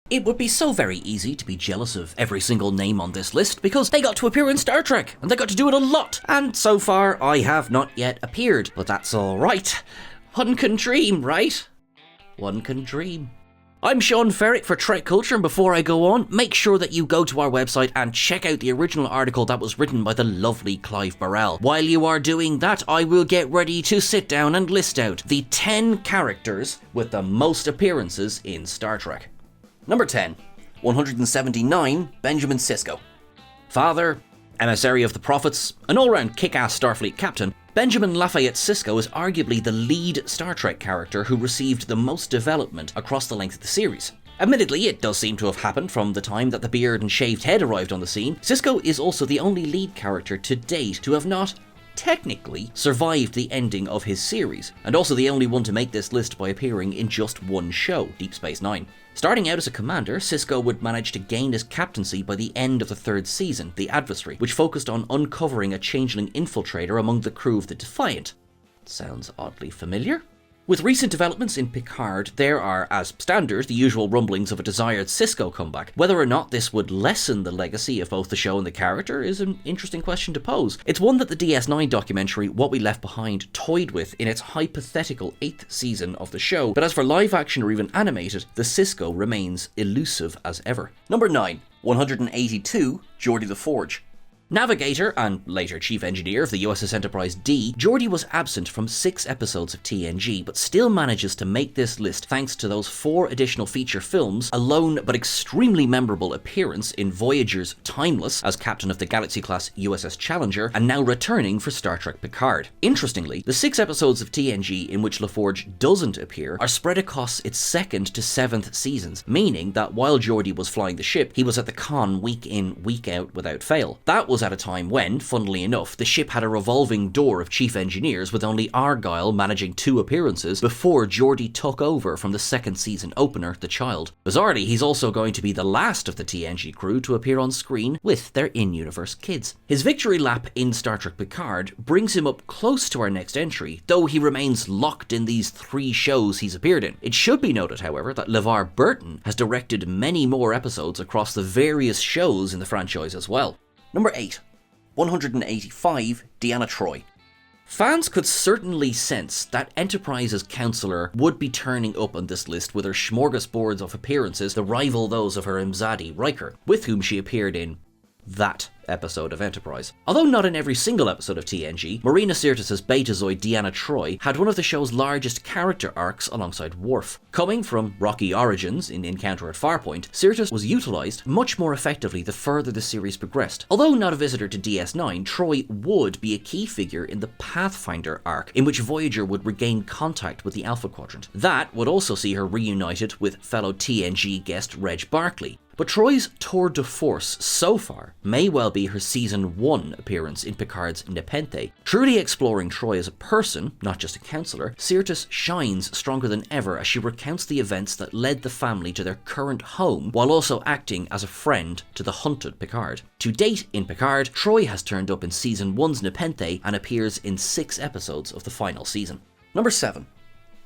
It would be so very easy to be jealous of every single name on this list because they got to appear in Star Trek, and they got to do it a lot. And so far, I have not yet appeared, but that's alright. One can dream, right? One can dream. I'm Sean Ferrick for Trek Culture, and before I go on, make sure that you go to our website and check out the original article that was written by the lovely Clive Burrell. While you are doing that, I will get ready to sit down and list out the 10 characters with the most appearances in Star Trek. Number 10, 179, Benjamin Sisko. Father, emissary of the Prophets, an all-round kick-ass Starfleet captain, Benjamin Lafayette Sisko is arguably the lead Star Trek character who received the most development across the length of the series. Admittedly, it does seem to have happened from the time that the beard and shaved head arrived on the scene. Sisko is also the only lead character to date to have not technically survived the ending of his series, and also the only one to make this list by appearing in just one show, Deep Space Nine. Starting out as a commander, Sisko would manage to gain his captaincy by the end of the third season, The Adversary, which focused on uncovering a changeling infiltrator among the crew of the Defiant. Sounds oddly familiar? With recent developments in Picard, there are, as standard, the usual rumblings of a desired Sisko comeback. Whether or not this would lessen the legacy of both the show and the character is an interesting question to pose. It's one that the DS9 documentary What We Left Behind toyed with in its hypothetical 8th season of the show, but as for live action or even animated, the Sisko remains elusive as ever. Number 9, 182, Geordi the Forge. Navigator and later chief engineer of the USS Enterprise D, Geordi was absent from 6 episodes of TNG, but still manages to make this list thanks to those 4 additional feature films, a lone but extremely memorable appearance in Voyager's Timeless as captain of the Galaxy-class USS Challenger, and now returning for Star Trek Picard. Interestingly, the 6 episodes of TNG in which LaForge doesn't appear are spread across its 2nd to 7th seasons, meaning that while Geordi was flying the ship, he was at the con week in, week out without fail. That was at a time when, funnily enough, the ship had a revolving door of chief engineers with only Argyle managing 2 appearances before Geordi took over from the 2nd season opener, The Child. Bizarrely, he's also going to be the last of the TNG crew to appear on screen with their in-universe kids. His victory lap in Star Trek Picard brings him up close to our next entry, though he remains locked in these 3 shows he's appeared in. It should be noted, however, that LeVar Burton has directed many more episodes across the various shows in the franchise as well. Number 8, 185, Deanna Troi. Fans could certainly sense that Enterprise's counselor would be turning up on this list with her smorgasbords of appearances to rival those of her Imzadi, Riker, with whom she appeared in that episode of Enterprise. Although not in every single episode of TNG, Marina Sirtis's Betazoid Deanna Troi had one of the show's largest character arcs alongside Worf. Coming from rocky origins in Encounter at Farpoint, Sirtis was utilised much more effectively the further the series progressed. Although not a visitor to DS9, Troi would be a key figure in the Pathfinder arc, in which Voyager would regain contact with the Alpha Quadrant. That would also see her reunited with fellow TNG guest Reg Barkley. But Troi's tour de force so far may well be her Season 1 appearance in Picard's Nepenthe. Truly exploring Troi as a person, not just a counselor, Sirtis shines stronger than ever as she recounts the events that led the family to their current home, while also acting as a friend to the hunted Picard. To date in Picard, Troi has turned up in Season 1's Nepenthe and appears in 6 episodes of the final season. Number 7,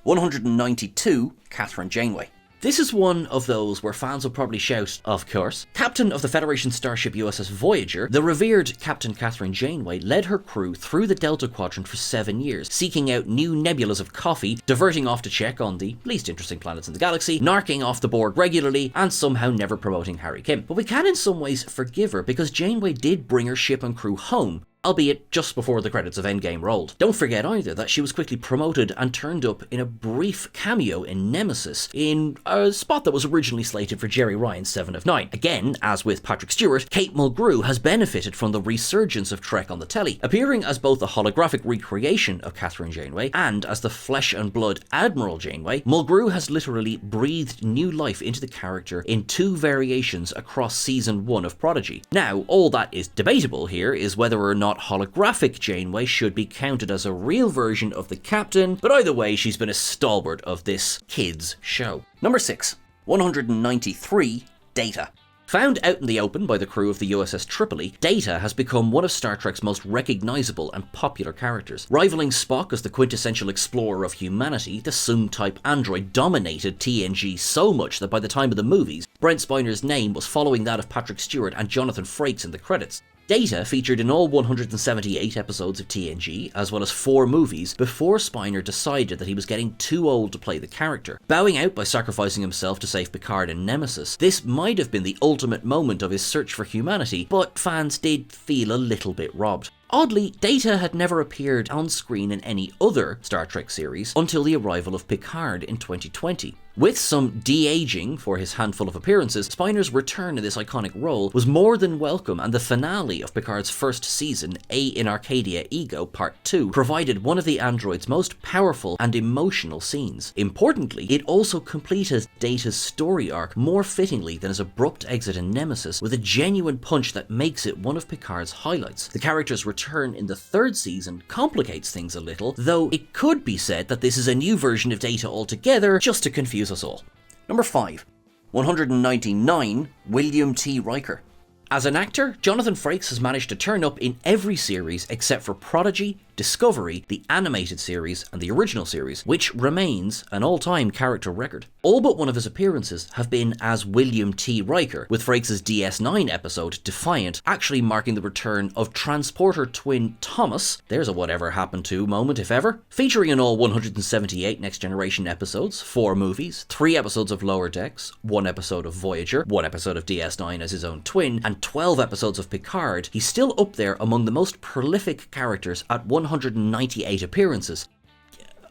192, KATHRYN Janeway. This is one of those where fans will probably shout, of course. Captain of the Federation starship USS Voyager, the revered Captain KATHRYN Janeway led her crew through the Delta Quadrant for 7 years, seeking out new nebulas of coffee, diverting off to check on the least interesting planets in the galaxy, narking off the Borg regularly, and somehow never promoting Harry Kim. But we can in some ways forgive her because Janeway did bring her ship and crew home, albeit just before the credits of Endgame rolled. Don't forget either that she was quickly promoted and turned up in a brief cameo in Nemesis, in a spot that was originally slated for Jerry Ryan's 7 of 9. Again, as with Patrick Stewart, Kate Mulgrew has benefited from the resurgence of Trek on the telly, appearing as both a holographic recreation of KATHRYN Janeway and as the flesh and blood Admiral Janeway. Mulgrew has literally breathed new life into the character in 2 variations across Season 1 of Prodigy. Now, all that is debatable here is whether or not holographic Janeway should be counted as a real version of the Captain, but either way, she's been a stalwart of this kids' show. Number 6, 193, Data. Found out in the open by the crew of the USS Tripoli, Data has become one of Star Trek's most recognisable and popular characters. Rivaling Spock as the quintessential explorer of humanity, the Soong-type android dominated TNG so much that by the time of the movies, Brent Spiner's name was following that of Patrick Stewart and Jonathan Frakes in the credits. Data featured in all 178 episodes of TNG, as well as 4 movies, before Spiner decided that he was getting too old to play the character. Bowing out by sacrificing himself to save Picard and Nemesis, this might have been the ultimate moment of his search for humanity, but fans did feel a little bit robbed. Oddly, Data had never appeared on screen in any other Star Trek series until the arrival of Picard in 2020. With some de-aging for his handful of appearances, Spiner's return in this iconic role was more than welcome, and the finale of Picard's first season, A in Arcadia Ego Part 2, provided one of the android's most powerful and emotional scenes. Importantly, it also completed Data's story arc more fittingly than his abrupt exit in Nemesis, with a genuine punch that makes it one of Picard's highlights. The character's return in the 3rd season complicates things a little, though it could be said that this is a new version of Data altogether, just to confuse us all. Number 5. 199, William T. Riker. As an actor, Jonathan Frakes has managed to turn up in every series except for Prodigy, Discovery, the animated series, and the original series, which remains an all-time character record. All but one of his appearances have been as William T. Riker, with Frakes' DS9 episode, Defiant, actually marking the return of transporter twin Thomas, there's a whatever happened to moment if ever, featuring in all 178 Next Generation episodes, 4 movies, 3 episodes of Lower Decks, 1 episode of Voyager, 1 episode of DS9 as his own twin, and 12 episodes of Picard. He's still up there among the most prolific characters at 198 appearances.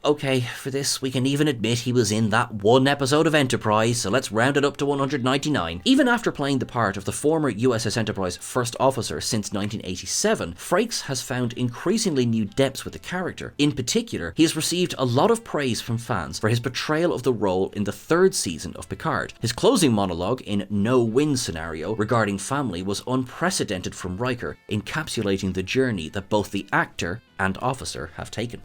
Okay, for this we can even admit he was in that 1 episode of Enterprise, so let's round it up to 199. Even after playing the part of the former USS Enterprise first officer since 1987, Frakes has found increasingly new depths with the character. In particular, he has received a lot of praise from fans for his portrayal of the role in the 3rd season of Picard. His closing monologue in No-Win Scenario regarding family was unprecedented from Riker, encapsulating the journey that both the actor and officer have taken.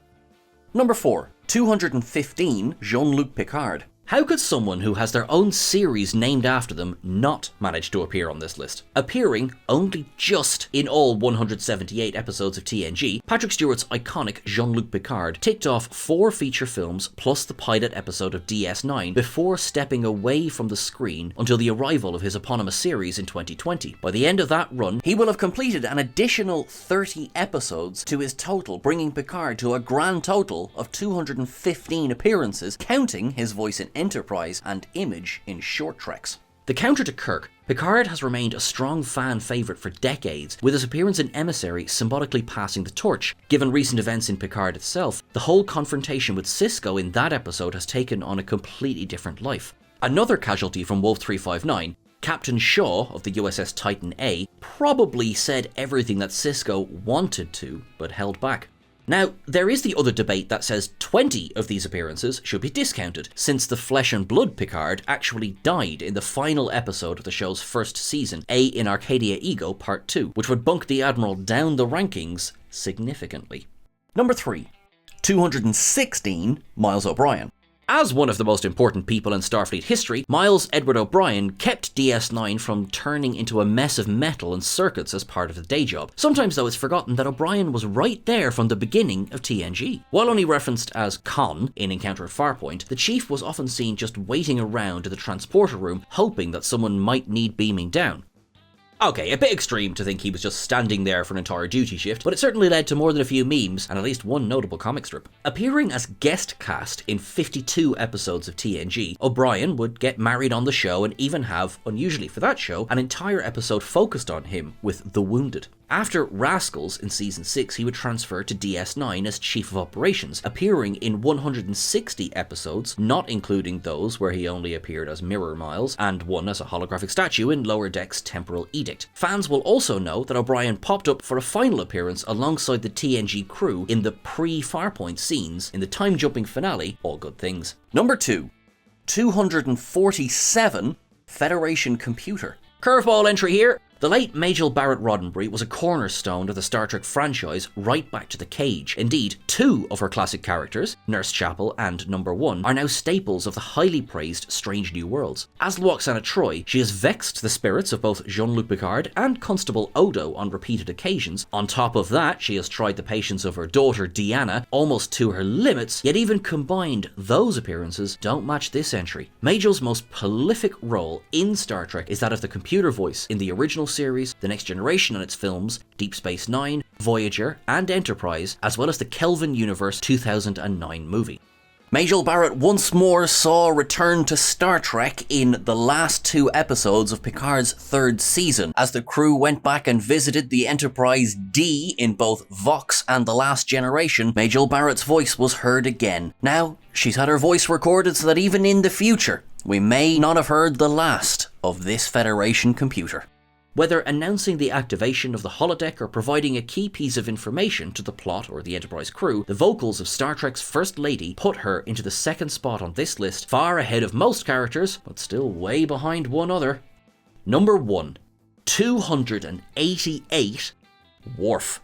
Number 4. 215, Jean-Luc Picard. How could someone who has their own series named after them not manage to appear on this list? Appearing only just in all 178 episodes of TNG, Patrick Stewart's iconic Jean-Luc Picard ticked off 4 feature films plus the pilot episode of DS9 before stepping away from the screen until the arrival of his eponymous series in 2020. By the end of that run, he will have completed an additional 30 episodes to his total, bringing Picard to a grand total of 215 appearances, counting his voice in Enterprise and image in short treks. The counter to Kirk, Picard has remained a strong fan favourite for decades, with his appearance in Emissary symbolically passing the torch. Given recent events in Picard itself, the whole confrontation with SISKO in that episode has taken on a completely different life. Another casualty from Wolf 359, Captain Shaw of the USS Titan A, probably said everything that SISKO wanted to, but held back. Now, there is the other debate that says 20 of these appearances should be discounted, since the flesh and blood Picard actually died in the final episode of the show's first season, A in Arcadia Ego Part 2, which would bunk the Admiral down the rankings significantly. Number 3. 216, Miles O'Brien. As one of the most important people in Starfleet history, Miles Edward O'Brien kept DS9 from turning into a mess of metal and circuits as part of the day job. Sometimes, though, it's forgotten that O'Brien was right there from the beginning of TNG. While only referenced as Con in Encounter at Farpoint, the Chief was often seen just waiting around in the transporter room, hoping that someone might need beaming down. Okay, a bit extreme to think he was just standing there for an entire duty shift, but it certainly led to more than a few memes and at least one notable comic strip. Appearing as guest cast in 52 episodes of TNG, O'Brien would get married on the show and even have, unusually for that show, an entire episode focused on him with The Wounded. After Rascals in Season 6, he would transfer to DS9 as Chief of Operations, appearing in 160 episodes, not including those where he only appeared as Mirror Miles, and one as a holographic statue in Lower Deck's Temporal Edict. Fans will also know that O'Brien popped up for a final appearance alongside the TNG crew in the pre-Farpoint scenes in the time-jumping finale, All Good Things. Number 2. 247, Federation Computer. Curveball entry here. The The late Majel Barrett Roddenberry was a cornerstone of the Star Trek franchise right back to the cage. Indeed, two of her classic characters, Nurse Chapel and Number 1, are now staples of the highly praised Strange New Worlds. As Lwaxana Troi, she has vexed the spirits of both Jean-Luc Picard and Constable Odo on repeated occasions. On top of that, she has tried the patience of her daughter DEANNA almost to her limits, yet even combined, those appearances don't match this entry. Majel's most prolific role in Star Trek is that of the computer voice in the original series, The Next Generation and its films, Deep Space Nine, Voyager, and Enterprise, as well as the Kelvin Universe 2009 movie. Majel Barrett once more saw a return to Star Trek in the last 2 episodes of Picard's 3rd season, as the crew went back and visited the Enterprise D in both Vox and The Last Generation. Majel Barrett's voice was heard again. Now, she's had her voice recorded so that even in the future, we may not have heard the last of this Federation computer. Whether announcing the activation of the holodeck or providing a key piece of information to the plot or the Enterprise crew, the vocals of Star Trek's First Lady put her into the 2nd spot on this list, far ahead of most characters, but still way behind one other. Number 1. 288. Worf.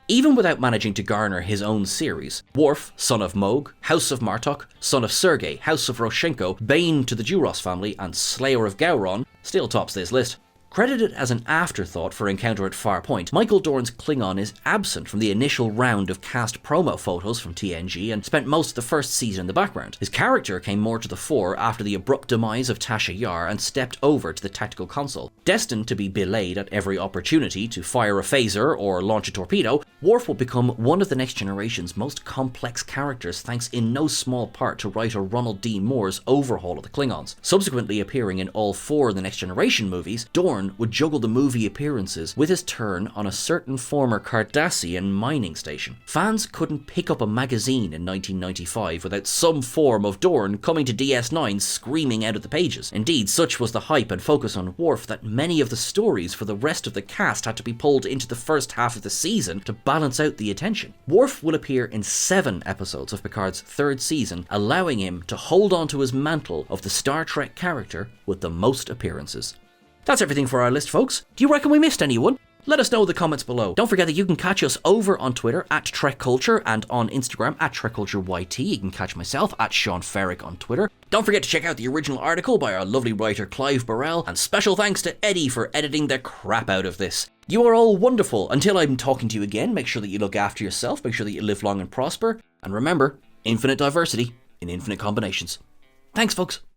Even without managing to garner his own series, Worf, son of Moog, House of Martok, son of Sergei, House of Roshenko, Bane to the Duras family, and Slayer of Gowron, still tops this list. Credited as an afterthought for Encounter at Farpoint, Michael Dorn's Klingon is absent from the initial round of cast promo photos from TNG and spent most of the 1st season in the background. His character came more to the fore after the abrupt demise of Tasha Yar and stepped over to the tactical console. Destined to be belayed at every opportunity to fire a phaser or launch a torpedo, Worf will become one of the Next Generation's most complex characters thanks in no small part to writer Ronald D. Moore's overhaul of the Klingons. Subsequently appearing in all 4 of the Next Generation movies, Dorn would juggle the movie appearances with his turn on a certain former Cardassian mining station. Fans couldn't pick up a magazine in 1995 without some form of Dorn coming to DS9 screaming out of the pages. Indeed, such was the hype and focus on Worf that many of the stories for the rest of the cast had to be pulled into the first half of the season to balance out the attention. Worf will appear in 7 episodes of Picard's 3rd season, allowing him to hold on to his mantle of the Star Trek character with the most appearances. That's everything for our list, folks. Do you reckon we missed anyone? Let us know in the comments below. Don't forget that you can catch us over on Twitter at TrekCulture and on Instagram at TrekCultureYT. You can catch myself at Sean Ferrick on Twitter. Don't forget to check out the original article by our lovely writer Clive Burrell, and special thanks to Eddie for editing the crap out of this. You are all wonderful. Until I'm talking to you again, make sure that you look after yourself, make sure that you live long and prosper, and remember, infinite diversity in infinite combinations. Thanks, folks.